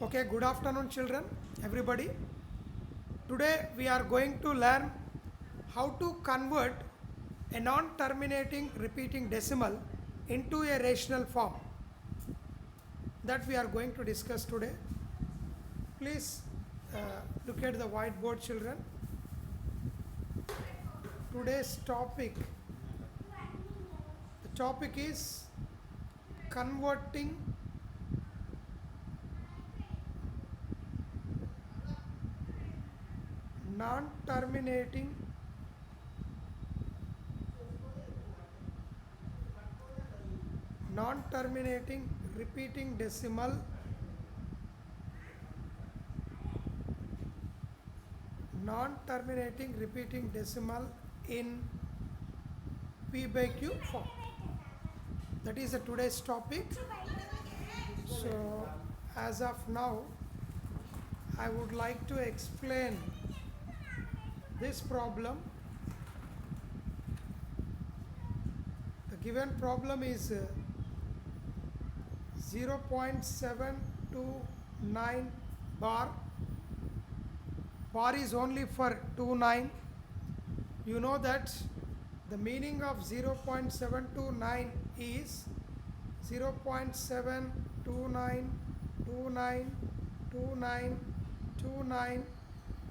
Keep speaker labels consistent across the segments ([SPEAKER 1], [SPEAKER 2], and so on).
[SPEAKER 1] Okay, good afternoon, children, everybody. Today we are going to learn how to convert a non terminating repeating decimal into a rational form. That we are going to discuss today. Please look at the whiteboard, children. Today's topic, the topic is converting non-terminating repeating decimal in p by q form. That is today's topic. So as of now I would like to explain this problem. The given problem is 0.729 bar. Bar is only for 29. You know that the meaning of 0.729 is 0.729292929.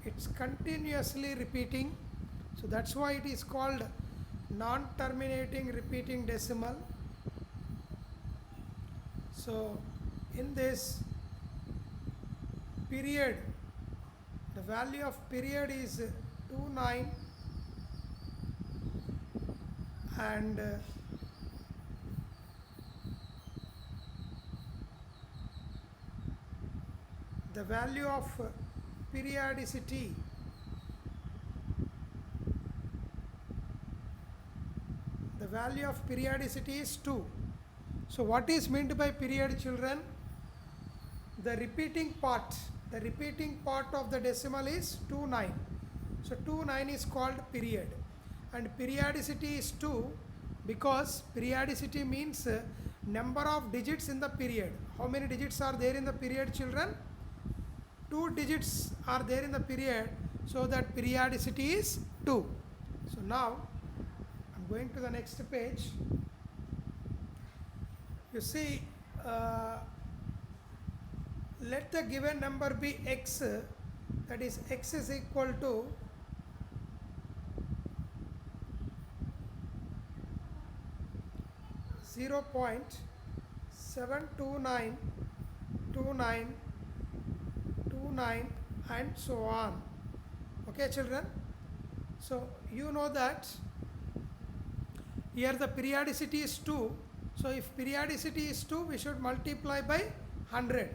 [SPEAKER 1] It's continuously repeating, so that's why it is called non-terminating repeating decimal. So in this period, the value of period is 29, and the value of periodicity is 2. So what is meant by period, children? The repeating part of the decimal is 29. So 29 is called period, and periodicity is 2 because periodicity means number of digits in the period. How many digits are there in the period, children? 2 digits are there in the period, so that periodicity is 2. So now I'm going to the next page. You see, let the given number be x, that is x is equal to 0.7292929 and so on. Okay, children? So you know that here the periodicity is 2. So if periodicity is 2, we should multiply by 100.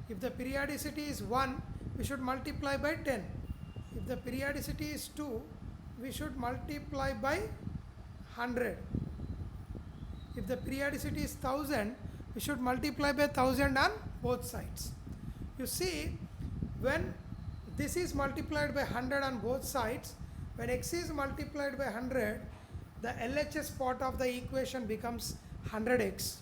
[SPEAKER 1] If the periodicity is 1, we should multiply by 10. If the periodicity is 2, we should multiply by 100. If the periodicity is 1000, we should multiply by 1000 on both sides. You see, when this is multiplied by 100 on both sides, when x is multiplied by 100, the LHS part of the equation becomes 100x,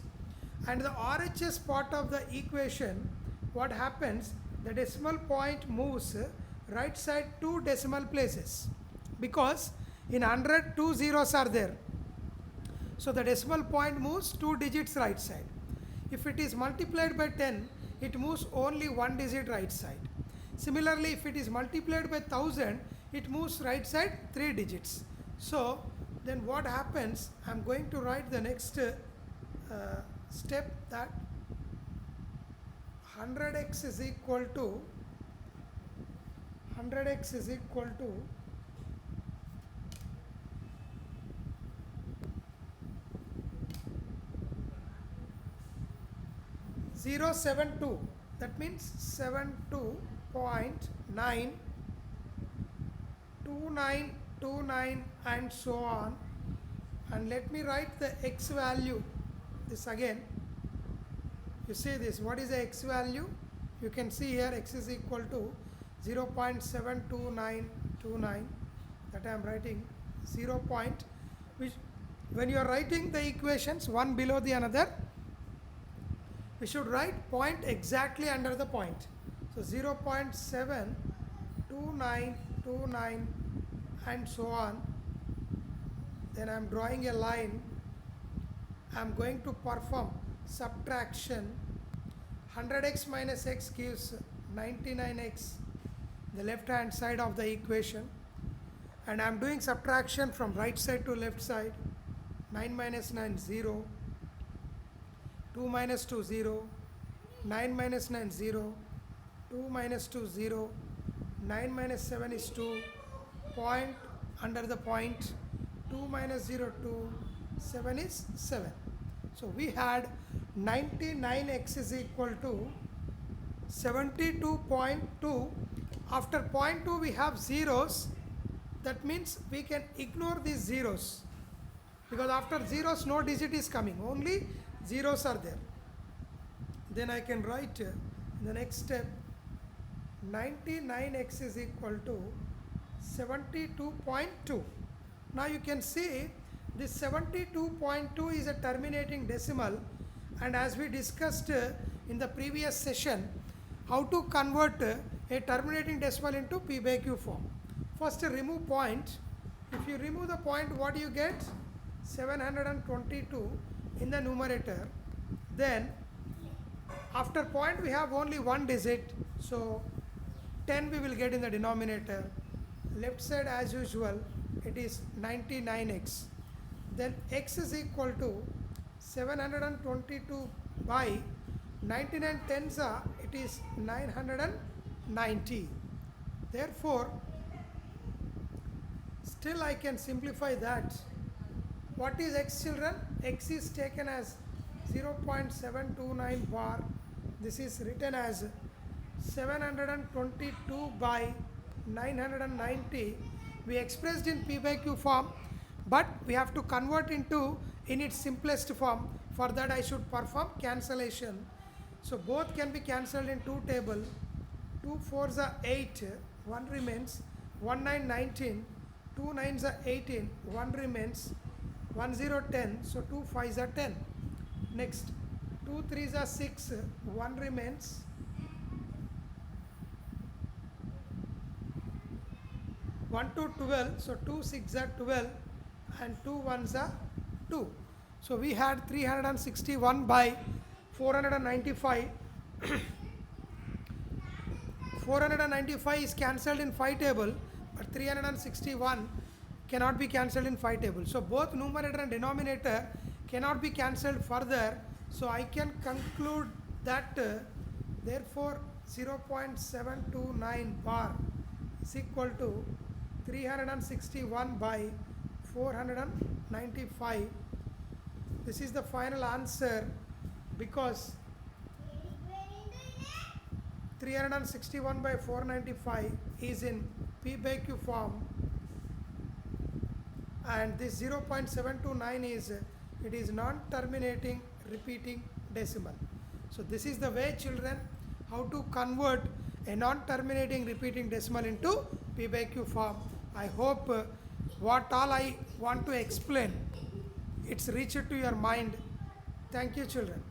[SPEAKER 1] and the RHS part of the equation, what happens, the decimal point moves right side 2 decimal places, because in 100 2 zeros are there, so the decimal point moves 2 digits right side. If it is multiplied by 10, it moves only 1 digit right side. Similarly, if it is multiplied by 1000, it moves right side 3 digits. So then what happens, I'm going to write the next step, that 100x is equal to 0.72. That means 72.92929 and so on. And let me write the x value. This again, you see this, what is the x value? You can see here x is equal to 0.72929, that I am writing 0. Which when you are writing the equations one below the another, we should write point exactly under the point. So 0.72929 and so on. Then I am drawing a line. I am going to perform subtraction. 100x minus x gives 99x, the left hand side of the equation, and I am doing subtraction from right side to left side. 9 minus 9 0, 2 minus 2 0, 9 minus 9 0, 2 minus 2 0, 9 minus 7 is 2, point under the point, 2 minus 0 2, 7 is 7. So we had 99x is equal to 72.2. After 0.2 we have zeros. That means we can ignore these zeros, because after zeros no digit is coming, only zeros are there. Then I can write in the next step 99x is equal to 72.2. Now you can see this 72.2 is a terminating decimal, and as we discussed in the previous session, how to convert a terminating decimal into p by q form. First remove point. If you remove the point, what do you get? 722 in the numerator. Then after point we have only one digit, so 10 we will get in the denominator. Left side as usual, it is 99x. Then x is equal to 722 by 99 tens are, it is 990. Therefore, still I can simplify that. What is x, children? X is taken as 0.729 bar. This is written as 722 by 990. We expressed in p by q form, but we have to convert into in its simplest form. For that I should perform cancellation. So both can be cancelled in two table. 2 4s are 8, 1 remains. 1 9 19, 2 9s are 18, 1 remains. 1 0 10, so 2 5s are 10. Next 2 3s are 6, 1 remains. 1 to 12, so 2 6 are 12, and 2 1s are 2. So we had 361 by 495. 495 is cancelled in 5 table, but 361 cannot be cancelled in 5 table. So both numerator and denominator cannot be cancelled further. So I can conclude that therefore 0.729 bar is equal to 361 by 495. This is the final answer, because 361 by 495 is in p by q form, and this 0.729 is it is non-terminating repeating decimal. So this is the way, children, how to convert a non-terminating repeating decimal into p by q form. I hope what all I want to explain, it's reached to your mind. Thank you, children.